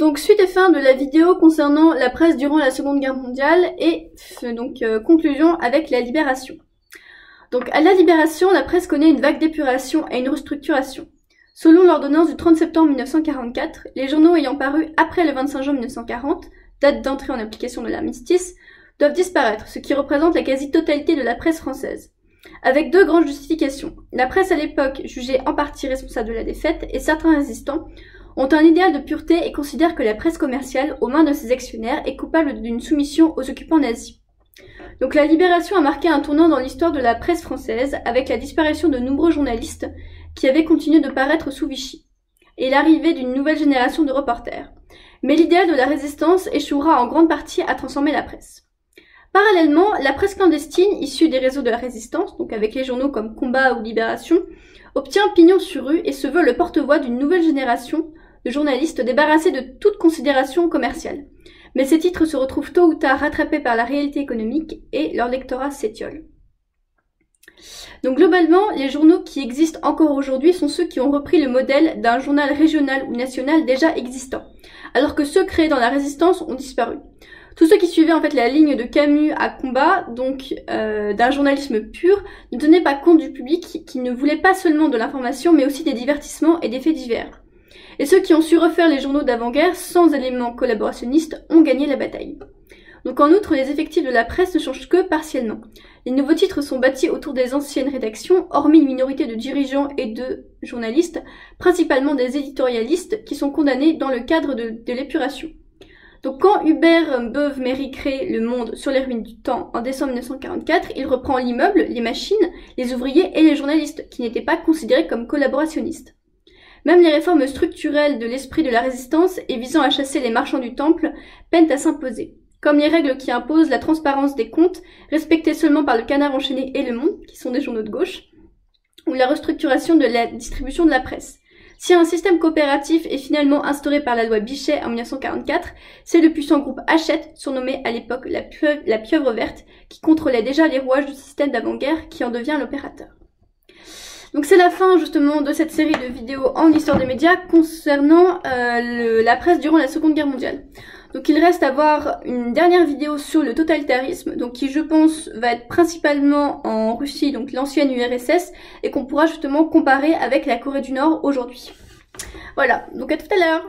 Donc suite et fin de la vidéo concernant la presse durant la Seconde Guerre mondiale et donc conclusion avec la Libération. Donc à la Libération, la presse connaît une vague d'épuration et une restructuration. Selon l'ordonnance du 30 septembre 1944, les journaux ayant paru après le 25 juin 1940, date d'entrée en application de l'armistice, doivent disparaître, ce qui représente la quasi-totalité de la presse française. Avec deux grandes justifications. La presse à l'époque, jugée en partie responsable de la défaite, et certains résistants, ont un idéal de pureté et considèrent que la presse commerciale, aux mains de ses actionnaires, est coupable d'une soumission aux occupants nazis. Donc la Libération a marqué un tournant dans l'histoire de la presse française, avec la disparition de nombreux journalistes qui avaient continué de paraître sous Vichy, et l'arrivée d'une nouvelle génération de reporters. Mais l'idéal de la résistance échouera en grande partie à transformer la presse. Parallèlement, la presse clandestine, issue des réseaux de la résistance, donc avec les journaux comme Combat ou Libération, obtient pignon sur rue et se veut le porte-voix d'une nouvelle génération de journalistes débarrassés de toute considération commerciale. Mais ces titres se retrouvent tôt ou tard rattrapés par la réalité économique et leur lectorat s'étiole. Donc globalement, les journaux qui existent encore aujourd'hui sont ceux qui ont repris le modèle d'un journal régional ou national déjà existant, alors que ceux créés dans la résistance ont disparu. Tous ceux qui suivaient en fait la ligne de Camus à Combat, donc d'un journalisme pur, ne tenaient pas compte du public qui ne voulait pas seulement de l'information mais aussi des divertissements et des faits divers. Et ceux qui ont su refaire les journaux d'avant-guerre sans éléments collaborationnistes ont gagné la bataille. Donc en outre, les effectifs de la presse ne changent que partiellement. Les nouveaux titres sont bâtis autour des anciennes rédactions, hormis une minorité de dirigeants et de journalistes, principalement des éditorialistes, qui sont condamnés dans le cadre de l'épuration. Donc quand Hubert Beuve-Méry crée Le Monde sur les ruines du temps en décembre 1944, il reprend l'immeuble, les machines, les ouvriers et les journalistes, qui n'étaient pas considérés comme collaborationnistes. Même les réformes structurelles de l'esprit de la résistance et visant à chasser les marchands du temple peinent à s'imposer, comme les règles qui imposent la transparence des comptes, respectées seulement par le Canard enchaîné et Le Monde, qui sont des journaux de gauche, ou la restructuration de la distribution de la presse. Si un système coopératif est finalement instauré par la loi Bichet en 1944, c'est le puissant groupe Hachette, surnommé à l'époque la pieuvre verte, qui contrôlait déjà les rouages du système d'avant-guerre, qui en devient l'opérateur. Donc c'est la fin justement de cette série de vidéos en histoire des médias concernant la presse durant la Seconde Guerre mondiale. Donc il reste à voir une dernière vidéo sur le totalitarisme, donc qui je pense va être principalement en Russie, donc l'ancienne URSS, et qu'on pourra justement comparer avec la Corée du Nord aujourd'hui. Voilà, donc à tout à l'heure.